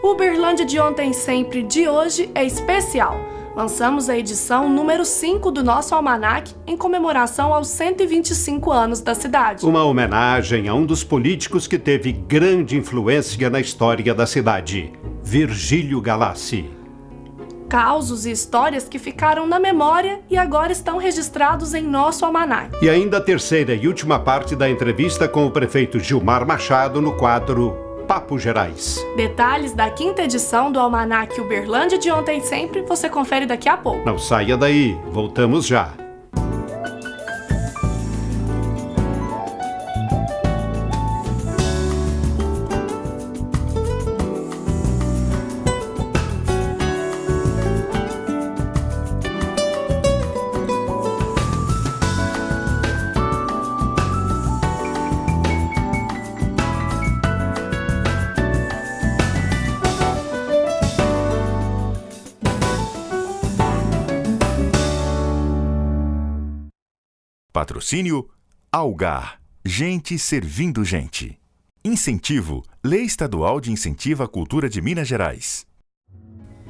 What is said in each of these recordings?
O Uberlândia de Ontem e Sempre de hoje é especial. Lançamos a edição número 5 do nosso almanaque em comemoração aos 125 anos da cidade. Uma homenagem a um dos políticos que teve grande influência na história da cidade, Virgílio Galassi. Causos e histórias que ficaram na memória e agora estão registrados em nosso almanaque. E ainda a terceira e última parte da entrevista com o prefeito Gilmar Machado no quadro Papo Gerais. Detalhes da 5ª edição do almanaque Uberlândia de Ontem e Sempre você confere daqui a pouco. Não saia daí, voltamos já. Patrocínio Algar. Gente servindo gente. Incentivo. Lei Estadual de Incentivo à Cultura de Minas Gerais.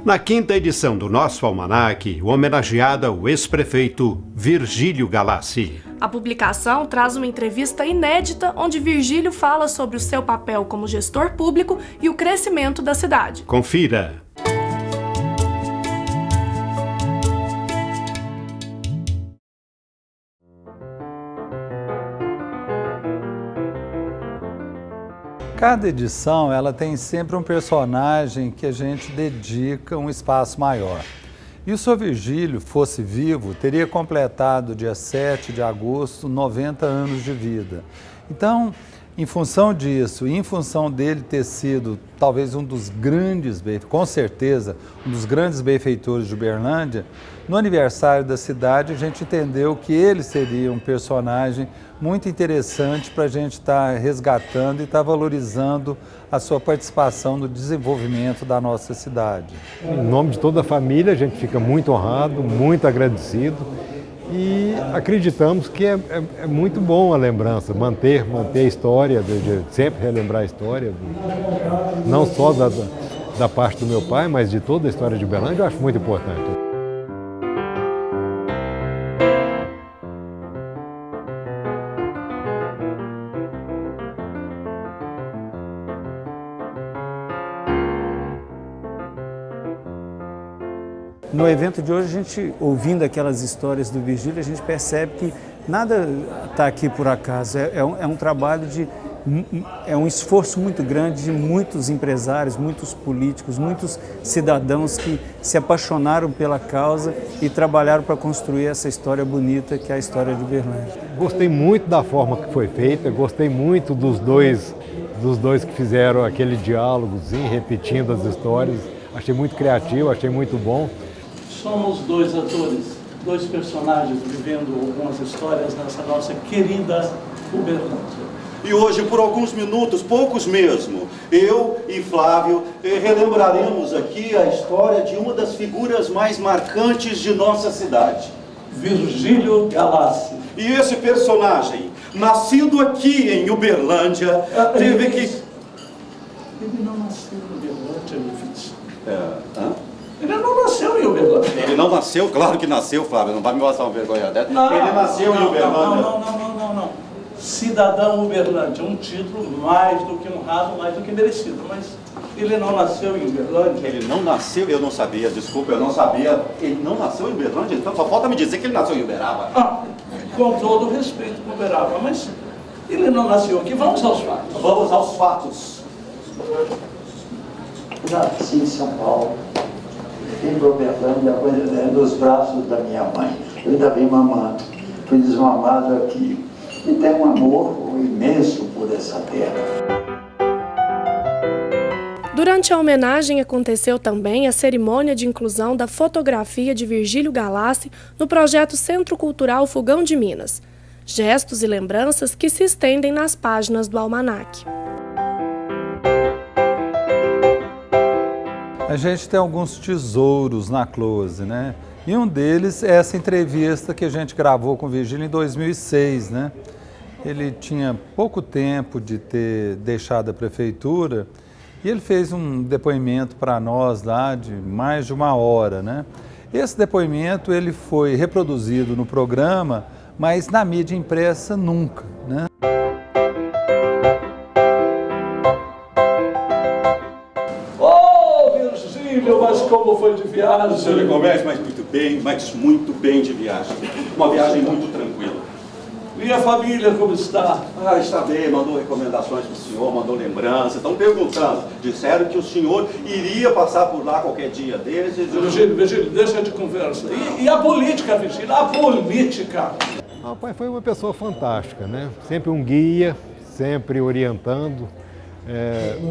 Na 5ª edição do nosso almanaque, o homenageado é o ex-prefeito Virgílio Galassi. A publicação traz uma entrevista inédita onde Virgílio fala sobre o seu papel como gestor público e o crescimento da cidade. Confira. Cada edição ela tem sempre um personagem que a gente dedica um espaço maior. E o Sr. Virgílio, fosse vivo, teria completado dia 7 de agosto 90 anos de vida. Então, em função disso, e em função dele ter sido talvez um dos grandes, com certeza, um dos grandes benfeitores de Uberlândia, no aniversário da cidade a gente entendeu que ele seria um personagem muito interessante para a gente estar resgatando e estar valorizando a sua participação no desenvolvimento da nossa cidade. Em nome de toda a família, a gente fica muito honrado, muito agradecido e acreditamos que é muito bom a lembrança, manter a história, de sempre relembrar a história, não só da parte do meu pai, mas de toda a história de Uberlândia, eu acho muito importante. No evento de hoje, a gente, ouvindo aquelas histórias do Virgílio, a gente percebe que nada está aqui por acaso. É um trabalho é um esforço muito grande de muitos empresários, muitos políticos, muitos cidadãos que se apaixonaram pela causa e trabalharam para construir essa história bonita que é a história de Uberlândia. Gostei muito da forma que foi feita, gostei muito dos dois que fizeram aquele diálogozinho, repetindo as histórias. Achei muito criativo, achei muito bom. Somos dois atores, dois personagens vivendo algumas histórias nessa nossa querida Uberlândia. E hoje, por alguns minutos, poucos mesmo, eu e Flávio relembraremos aqui a história de uma das figuras mais marcantes de nossa cidade. Virgílio Galassi. E esse personagem, nascido aqui em Uberlândia, teve que... Ele não nasceu em Uberlândia, Luiz. Hã? Ele não nasceu em Uberlândia. Ele não nasceu? Claro que nasceu, Flávio. Não vai me mostrar uma vergonha dessa. Ele nasceu em Uberlândia. Não. Cidadão Uberlândia. Um título mais do que honrado, mais do que merecido. Mas ele não nasceu em Uberlândia. Ele não nasceu? Eu não sabia. Desculpa, eu não sabia. Ele não nasceu em Uberlândia? Então só falta me dizer que ele nasceu em Uberaba. Com todo o respeito com Uberaba. Mas ele não nasceu aqui. Vamos aos fatos. Vamos aos fatos. Nasci em São Paulo. Vim para Uberlândia nos braços da minha mãe. Eu ainda vim mamando. Fui desmamado aqui. E tenho um amor imenso por essa terra. Durante a homenagem aconteceu também a cerimônia de inclusão da fotografia de Virgílio Galassi no projeto Centro Cultural Fogão de Minas. Gestos e lembranças que se estendem nas páginas do almanaque. A gente tem alguns tesouros na close, né? E um deles é essa entrevista que a gente gravou com o Virgílio em 2006, né? Ele tinha pouco tempo de ter deixado a prefeitura E ele fez um depoimento para nós lá de mais de 1 hora, né? Esse depoimento ele foi reproduzido no programa, mas na mídia impressa nunca, né? Virgílio, mas como foi de viagem? Seu Nicomés, mas muito bem de viagem. Uma viagem muito tranquila. E a família, como está? Ah, está bem, mandou recomendações para o senhor, mandou lembranças. Estão perguntando. Disseram que o senhor iria passar por lá qualquer dia desses. Virgílio, deixa de conversa. E a política, Virgílio? A política? Rapaz, foi uma pessoa fantástica, né? Sempre um guia, sempre orientando,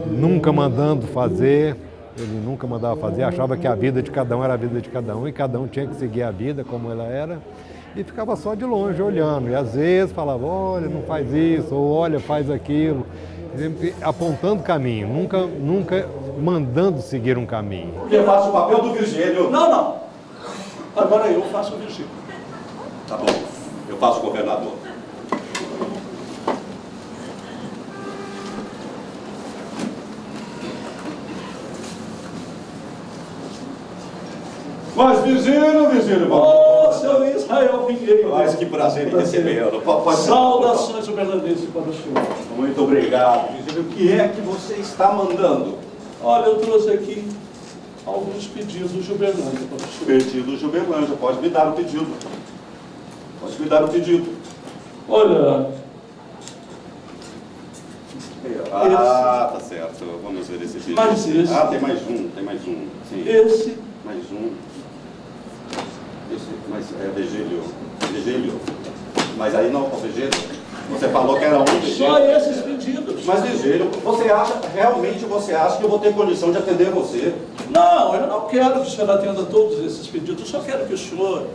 nunca mandando fazer. Ele nunca mandava fazer, achava que a vida de cada um era a vida de cada um e cada um tinha que seguir a vida como ela era. E ficava só de longe olhando, e às vezes falava, olha, não faz isso, ou olha, faz aquilo, sempre apontando caminho, nunca mandando seguir um caminho. Porque eu faço o papel do Virgílio. Não. Agora eu faço o Virgílio. Tá bom, eu faço o governador. Mas Virgílio, Ô, seu Israel Pinheiro. Mas que prazer em recebê-lo. Saudações uberlandenses para o senhor. Muito obrigado, Virgílio. O que é que você está mandando? Olha, eu trouxe aqui alguns pedidos de Uberlândia para o senhor. Pedido de Uberlândia. Pode me dar o pedido. Olha... tá certo. Vamos ver esse pedido. Mas esse... Ah, tem mais um. Sim. Esse... Mais um. Esse, mas é Virgílio. Mas aí não, Virgílio. Você falou que era um Virgílio. Só esses pedidos. Mas Virgílio, realmente você acha que eu vou ter condição de atender você? Não, eu não quero que o senhor atenda todos esses pedidos. Eu só quero que o senhor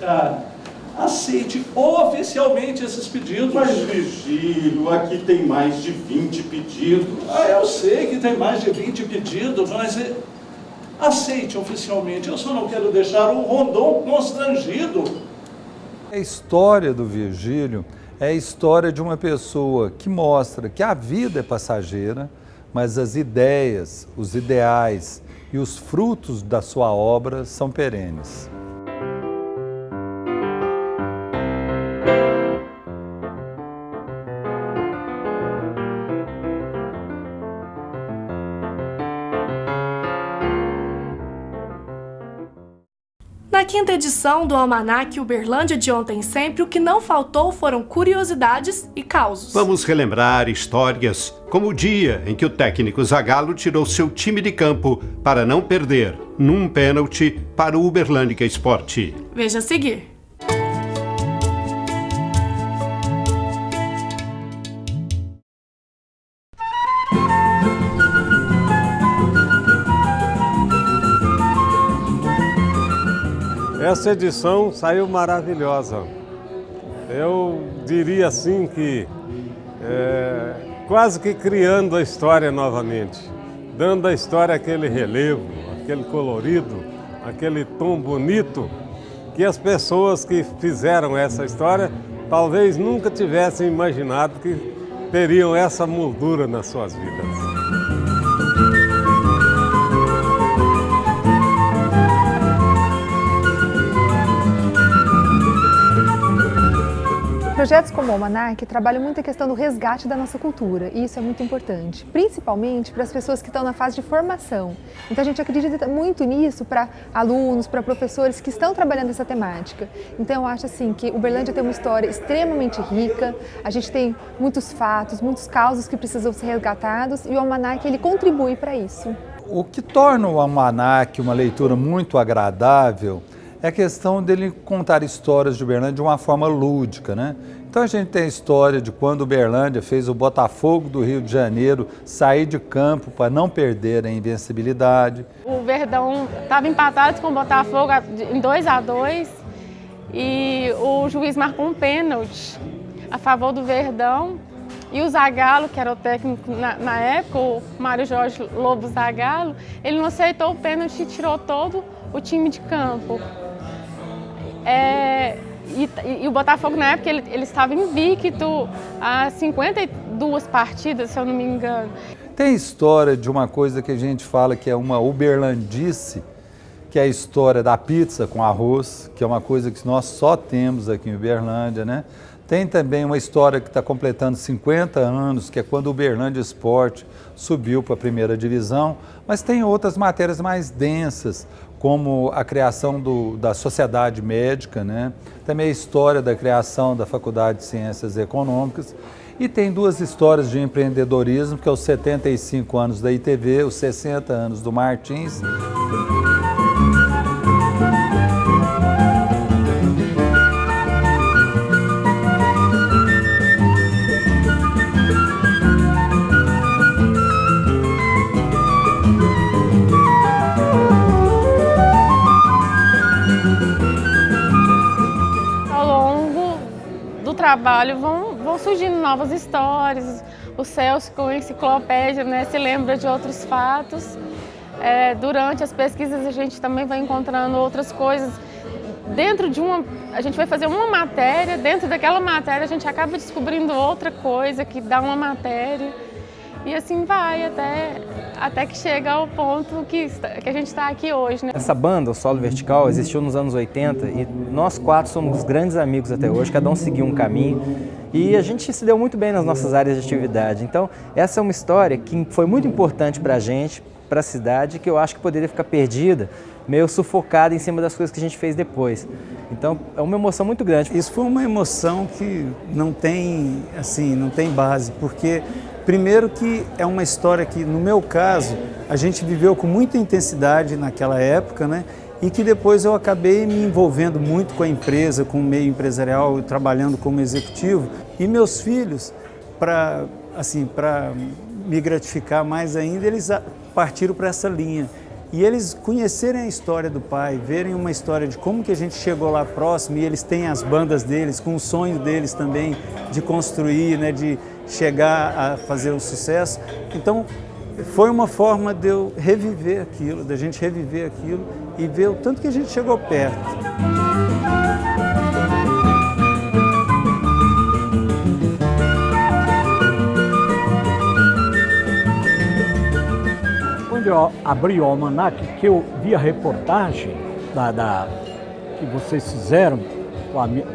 aceite oficialmente esses pedidos. Mas Virgílio, aqui tem mais de 20 pedidos. Eu sei que tem mais de 20 pedidos, mas... aceite oficialmente, eu só não quero deixar o Rondon constrangido. A história do Virgílio é a história de uma pessoa que mostra que a vida é passageira, mas as ideias, os ideais e os frutos da sua obra são perenes. Na quinta edição do Almanaque Uberlândia de Ontem Sempre, o que não faltou foram curiosidades e causos. Vamos relembrar histórias como o dia em que o técnico Zagallo tirou seu time de campo para não perder num pênalti para o Uberlândia Esporte. Veja a seguir. Essa edição saiu maravilhosa. Eu diria assim que quase que criando a história novamente, dando à história aquele relevo, aquele colorido, aquele tom bonito que as pessoas que fizeram essa história talvez nunca tivessem imaginado que teriam essa moldura nas suas vidas. Projetos como o Almanaque trabalham muito a questão do resgate da nossa cultura, e isso é muito importante, principalmente para as pessoas que estão na fase de formação. Então a gente acredita muito nisso para alunos, para professores que estão trabalhando essa temática. Então eu acho assim que Uberlândia tem uma história extremamente rica, a gente tem muitos fatos, muitos causos que precisam ser resgatados, e o Almanaque ele contribui para isso. O que torna o Almanaque uma leitura muito agradável é a questão dele contar histórias de Uberlândia de uma forma lúdica, né? Então a gente tem a história de quando Uberlândia fez o Botafogo do Rio de Janeiro sair de campo para não perder a invencibilidade. O Verdão estava empatado com o Botafogo em 2-2 e o juiz marcou um pênalti a favor do Verdão. E o Zagallo, que era o técnico na época, o Mário Jorge Lobo Zagallo, ele não aceitou o pênalti e tirou todo o time de campo. E o Botafogo, na época, ele estava invicto a 52 partidas, se eu não me engano. Tem a história de uma coisa que a gente fala que é uma uberlandice, que é a história da pizza com arroz, que é uma coisa que nós só temos aqui em Uberlândia, né? Tem também uma história que está completando 50 anos, que é quando o Uberlândia Esporte subiu para a primeira divisão, mas tem outras matérias mais densas, como a criação da Sociedade Médica, né? Também a história da criação da Faculdade de Ciências Econômicas, e tem duas histórias de empreendedorismo, que é os 75 anos da ITV, os 60 anos do Martins. Trabalho vão surgindo novas histórias. O Celso, com a enciclopédia, né, se lembra de outros fatos. Durante as pesquisas a gente também vai encontrando outras coisas. A gente vai fazer uma matéria, dentro daquela matéria a gente acaba descobrindo outra coisa que dá uma matéria. E assim vai até que chega ao ponto que a gente está aqui hoje, né? Essa banda, o Solo Vertical, existiu nos anos 80 e nós quatro somos grandes amigos até hoje, cada um seguiu um caminho e a gente se deu muito bem nas nossas áreas de atividade. Então, essa é uma história que foi muito importante para a gente, para a cidade, que eu acho que poderia ficar perdida, meio sufocada em cima das coisas que a gente fez depois. Então, é uma emoção muito grande. Isso foi uma emoção que não tem base, porque primeiro que é uma história que, no meu caso, a gente viveu com muita intensidade naquela época, né? E que depois eu acabei me envolvendo muito com a empresa, com o meio empresarial, trabalhando como executivo. E meus filhos, para me gratificar mais ainda, eles partiram para essa linha. E eles conhecerem a história do pai, verem uma história de como que a gente chegou lá próximo, e eles têm as bandas deles, com o sonho deles também de construir, né, de chegar a fazer um sucesso. Então, foi uma forma de eu reviver aquilo, da gente reviver aquilo e ver o tanto que a gente chegou perto. Quando eu abri o almanac, que eu vi a reportagem que vocês fizeram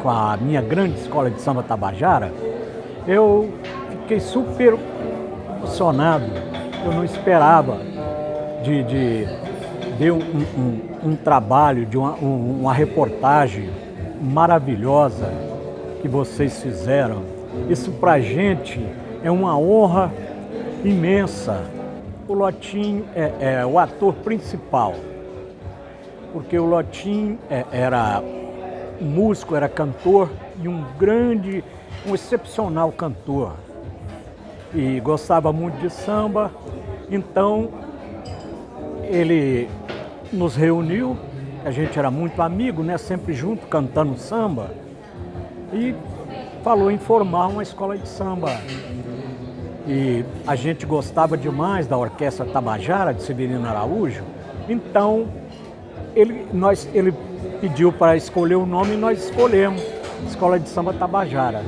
com a minha grande escola de samba Tabajara, eu fiquei super emocionado. Eu não esperava de ver um trabalho, de uma reportagem maravilhosa que vocês fizeram. Isso pra gente é uma honra imensa. O Lotinho é o ator principal, porque o Lotinho era músico, era cantor e um excepcional cantor. E gostava muito de samba, então ele nos reuniu, a gente era muito amigo, né, sempre junto, cantando samba, e falou em formar uma escola de samba. E a gente gostava demais da Orquestra Tabajara, de Severino Araújo, então ele pediu para escolher o nome e nós escolhemos Escola de Samba Tabajara,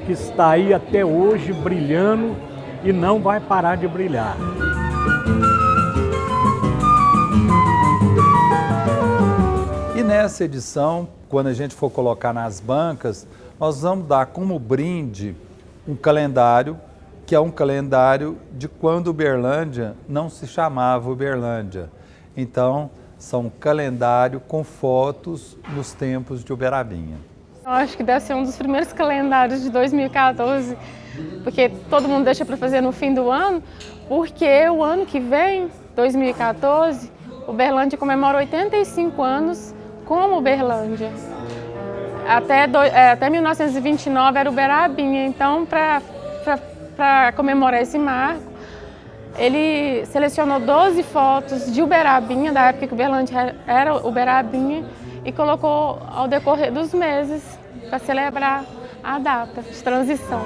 que está aí até hoje brilhando e não vai parar de brilhar. E nessa edição, quando a gente for colocar nas bancas, nós vamos dar como brinde um calendário, que é um calendário de quando Uberlândia não se chamava Uberlândia. Então, são um calendário com fotos nos tempos de Uberabinha. Eu acho que deve ser um dos primeiros calendários de 2014, porque todo mundo deixa para fazer no fim do ano, porque o ano que vem, 2014, Uberlândia comemora 85 anos como Uberlândia. Até 1929 era Uberabinha, então para comemorar esse marco, ele selecionou 12 fotos de Uberabinha, da época que Uberlândia era Uberabinha, e colocou ao decorrer dos meses para celebrar a data de transição.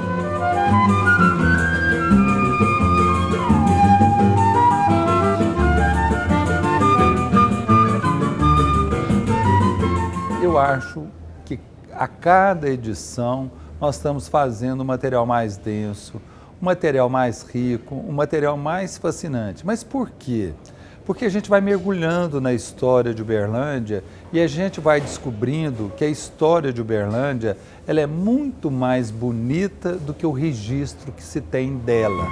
Eu acho que a cada edição nós estamos fazendo um material mais denso, um material mais rico, um material mais fascinante. Mas por quê? Porque a gente vai mergulhando na história de Uberlândia e a gente vai descobrindo que a história de Uberlândia ela é muito mais bonita do que o registro que se tem dela.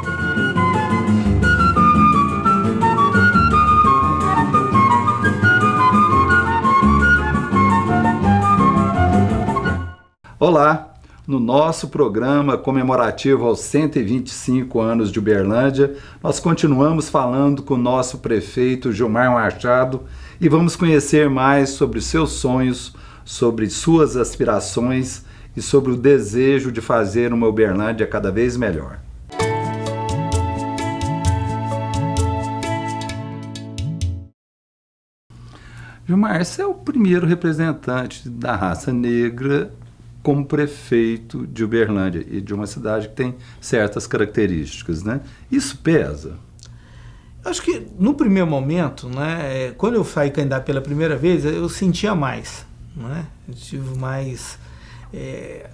Olá! No nosso programa comemorativo aos 125 anos de Uberlândia, nós continuamos falando com o nosso prefeito Gilmar Machado e vamos conhecer mais sobre seus sonhos, sobre suas aspirações e sobre o desejo de fazer uma Uberlândia cada vez melhor. Gilmar, você é o primeiro representante da raça negra como prefeito de Uberlândia e de uma cidade que tem certas características, né? Isso pesa? Acho que no primeiro momento, né, quando eu saí candidato pela primeira vez, eu sentia mais, né? Eu tive mais,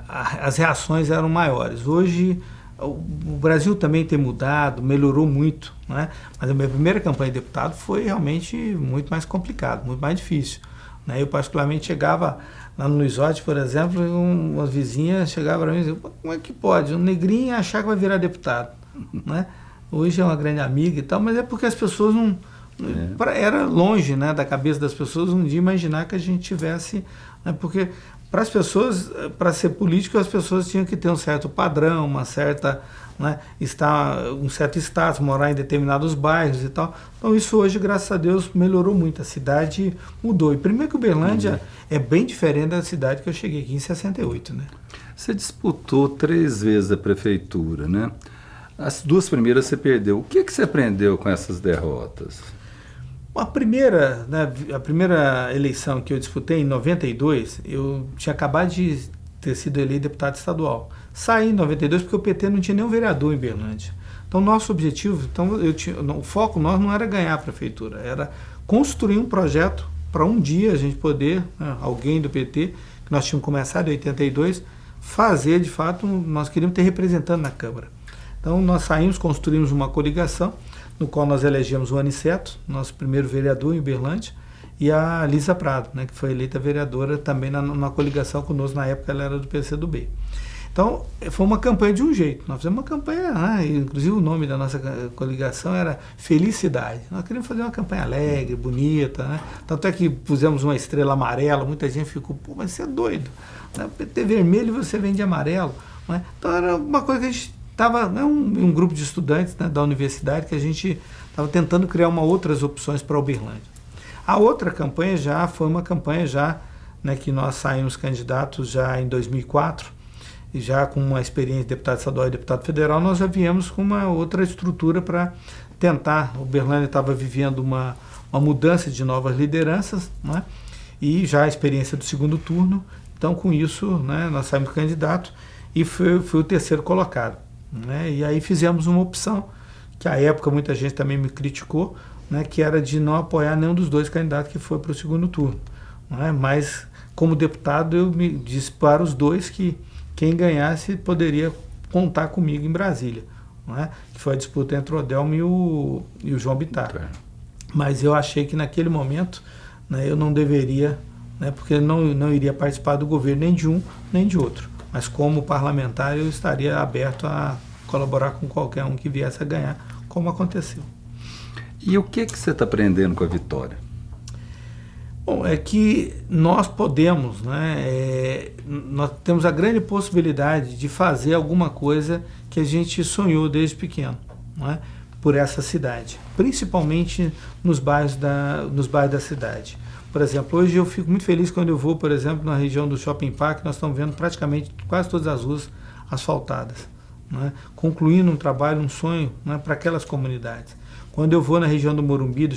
as reações eram maiores. Hoje o Brasil também tem mudado, melhorou muito, né? Mas a minha primeira campanha de deputado foi realmente muito mais complicado, muito mais difícil, né? Eu particularmente chegava lá no Luiz Otti, por exemplo, uma vizinha chegava para mim e dizia, como é que pode um negrinho achar que vai virar deputado? Né? Hoje é uma grande amiga e tal, mas é porque as pessoas não... Era longe, né, da cabeça das pessoas um dia imaginar que a gente tivesse... Né, porque para as pessoas, para ser político, as pessoas tinham que ter um certo padrão, uma certa... Né, um certo status, morar em determinados bairros e tal. Então isso hoje, graças a Deus, melhorou muito. A cidade mudou. E primeiro que Uberlândia é bem diferente da cidade que eu cheguei aqui em 68, né? Você disputou 3 vezes a prefeitura, né? As 2 primeiras você perdeu. O que você aprendeu com essas derrotas? A primeira eleição que eu disputei, em 92, eu tinha acabado de ter sido eleito deputado estadual. Saí em 92 porque o PT não tinha nenhum vereador em Uberlândia. Então, nosso objetivo, o foco nosso não era ganhar a prefeitura, era construir um projeto para um dia a gente poder, né, alguém do PT, que nós tínhamos começado em 82, fazer, de fato, nós queríamos ter representante na Câmara. Então, nós saímos, construímos uma coligação, no qual nós elegemos o Aniceto, nosso primeiro vereador em Uberlândia, e a Lisa Prado, né, que foi eleita vereadora também na coligação conosco, na época ela era do PCdoB. Então, foi uma campanha de um jeito. Nós fizemos uma campanha, inclusive o nome da nossa coligação era Felicidade. Nós queríamos fazer uma campanha alegre, bonita, né? Tanto é que pusemos uma estrela amarela, muita gente ficou, pô, mas você é doido. O PT vermelho e você vem de amarelo. Né? Então, era uma coisa que a gente estava, um grupo de estudantes, né, da universidade, que a gente estava tentando criar outras opções para Uberlândia. A outra campanha já foi uma campanha né, que nós saímos candidatos já em 2004, e já com uma experiência de deputado estadual e deputado federal, nós já viemos com uma outra estrutura para tentar. Uberlândia estava vivendo uma mudança de novas lideranças, né? E já a experiência do segundo turno. Então, com isso, né, nós saímos candidato e fui o terceiro colocado. Né? E aí fizemos uma opção, que à época muita gente também me criticou, né, que era de não apoiar nenhum dos 2 candidatos que foi para o segundo turno. Né? Mas, como deputado, eu me disse para os 2 que quem ganhasse poderia contar comigo em Brasília, né? Que foi a disputa entre o Odelmo e o João Bittar. Mas eu achei que naquele momento, né, eu não deveria, né, porque eu não iria participar do governo nem de um nem de outro. Mas como parlamentar eu estaria aberto a colaborar com qualquer um que viesse a ganhar, como aconteceu. E o que você está aprendendo com a vitória? Bom, é que nós podemos, né, nós temos a grande possibilidade de fazer alguma coisa que a gente sonhou desde pequeno, né, por essa cidade, principalmente nos bairros da cidade. Por exemplo, hoje eu fico muito feliz quando eu vou, por exemplo, na região do Shopping Park, nós estamos vendo praticamente quase todas as ruas asfaltadas, né, concluindo um trabalho, um sonho, né, para aquelas comunidades. Quando eu vou na região do Morumbi,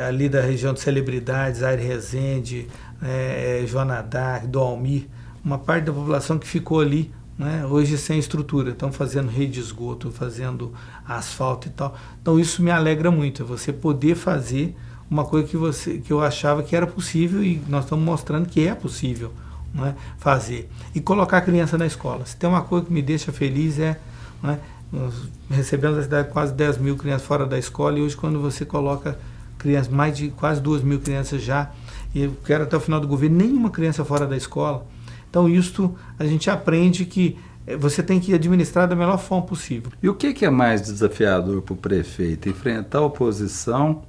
ali da região de celebridades, Aire Rezende, Joana d'Arc, do Almir, uma parte da população que ficou ali, né, hoje sem estrutura, estão fazendo rede de esgoto, fazendo asfalto e tal. Então isso me alegra muito, é você poder fazer uma coisa que eu achava que era possível e nós estamos mostrando que é possível não é, fazer. E colocar a criança na escola. Se tem uma coisa que me deixa feliz não é, nós recebemos na cidade quase 10 mil crianças fora da escola, e hoje quando você coloca crianças, mais de quase 2 mil crianças já, e eu quero até o final do governo nenhuma criança fora da escola. Então isto a gente aprende que você tem que administrar da melhor forma possível. E o que é mais desafiador para o prefeito? Enfrentar a oposição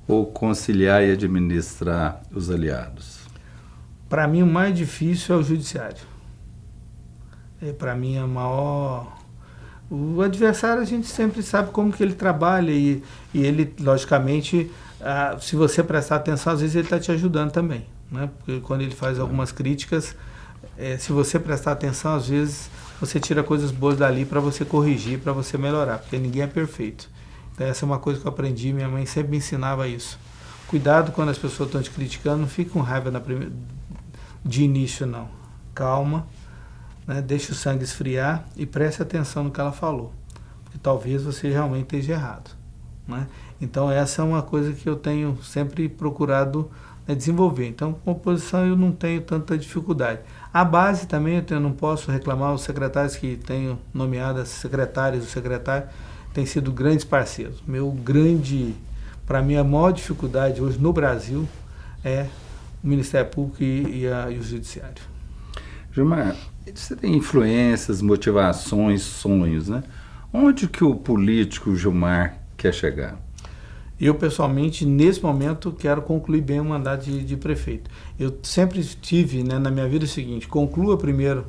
ou conciliar e administrar os aliados? Para mim o mais difícil é o judiciário. Para mim a maior... O adversário a gente sempre sabe como que ele trabalha e ele, logicamente, se você prestar atenção, às vezes ele está te ajudando também, né? Porque quando ele faz algumas críticas, se você prestar atenção, às vezes você tira coisas boas dali para você corrigir, para você melhorar, porque ninguém é perfeito. Então essa é uma coisa que eu aprendi, minha mãe sempre me ensinava isso. Cuidado quando as pessoas estão te criticando, não fique com raiva de início não. Calma, né? Deixe o sangue esfriar e preste atenção no que ela falou, porque talvez você realmente esteja errado, né? Então essa é uma coisa que eu tenho sempre procurado desenvolver. Então com a oposição eu não tenho tanta dificuldade. A base também eu não posso reclamar, os secretários que tenho nomeado, as secretárias, o secretário, têm sido grandes parceiros. Para mim a maior dificuldade hoje no Brasil é o Ministério Público e o Judiciário. Gilmar, você tem influências, motivações, sonhos, né? Onde que o político Gilmar quer chegar? Eu, pessoalmente, nesse momento, quero concluir bem o mandato de prefeito. Eu sempre tive, né, na minha vida o seguinte: conclua primeiro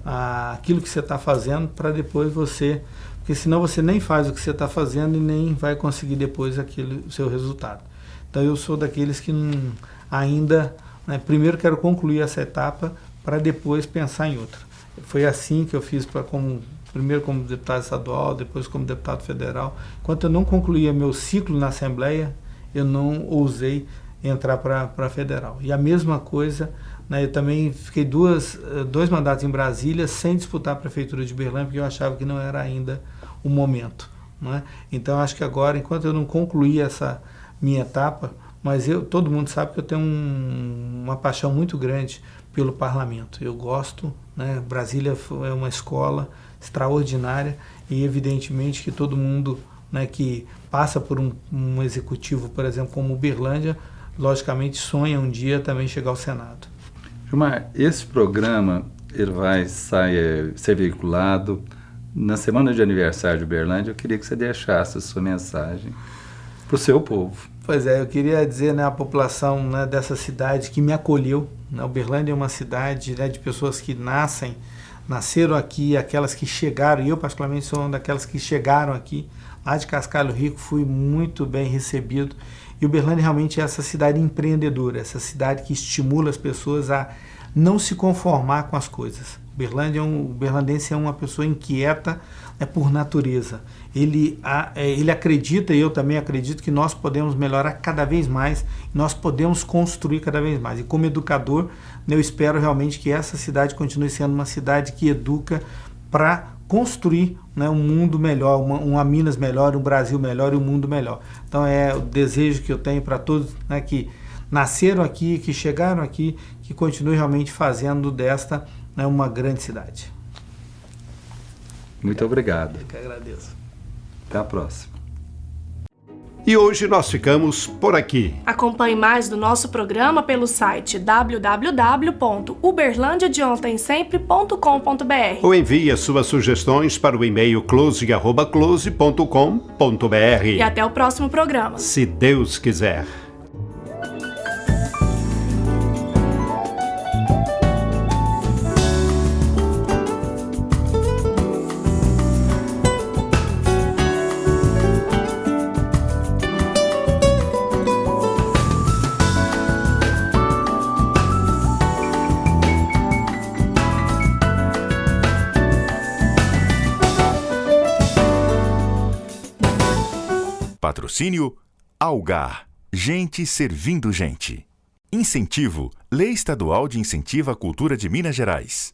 aquilo que você está fazendo para depois você... Porque senão você nem faz o que você está fazendo e nem vai conseguir depois o seu resultado. Então eu sou daqueles que ainda... Né, primeiro quero concluir essa etapa para depois pensar em outra. Foi assim que eu fiz primeiro como deputado estadual, depois como deputado federal. Enquanto eu não concluía meu ciclo na Assembleia, eu não ousei entrar para federal. E a mesma coisa, né, eu também fiquei dois mandatos em Brasília sem disputar a Prefeitura de Uberlândia, porque eu achava que não era ainda o momento, né? Então acho que agora, enquanto eu não concluí essa minha etapa, mas todo mundo sabe que eu tenho uma paixão muito grande pelo parlamento. Eu gosto, né? Brasília é uma escola extraordinária e evidentemente que todo mundo, né, que passa por um executivo, por exemplo, como Uberlândia, logicamente sonha um dia também chegar ao Senado. Gilmar, esse programa ele vai ser veiculado na semana de aniversário de Uberlândia. Eu queria que você deixasse a sua mensagem para o seu povo. Pois é, eu queria dizer, né, à população, né, dessa cidade que me acolheu. Né, Uberlândia é uma cidade, né, de pessoas que nasceram aqui, aquelas que chegaram, e eu particularmente sou uma daquelas que chegaram aqui, lá de Cascalho Rico, fui muito bem recebido. E Uberlândia realmente é essa cidade empreendedora, essa cidade que estimula as pessoas a não se conformar com as coisas. O berlandense é uma pessoa inquieta, né, por natureza. Ele acredita, e eu também acredito, que nós podemos melhorar cada vez mais, nós podemos construir cada vez mais. E como educador, né, eu espero realmente que essa cidade continue sendo uma cidade que educa para construir, né, um mundo melhor, uma Minas melhor, um Brasil melhor e um mundo melhor. Então é o desejo que eu tenho para todos, né, que nasceram aqui, que chegaram aqui, que continuem realmente fazendo desta, né, uma grande cidade. Muito obrigado. Eu que agradeço. Até a próxima. E hoje nós ficamos por aqui. Acompanhe mais do nosso programa pelo site www.uberlandiadeontensempre.com.br Ou envie as suas sugestões para o e-mail close@close.com.br. E até o próximo programa, se Deus quiser. Patrocínio Algar. Gente servindo gente. Incentivo. Lei Estadual de Incentivo à Cultura de Minas Gerais.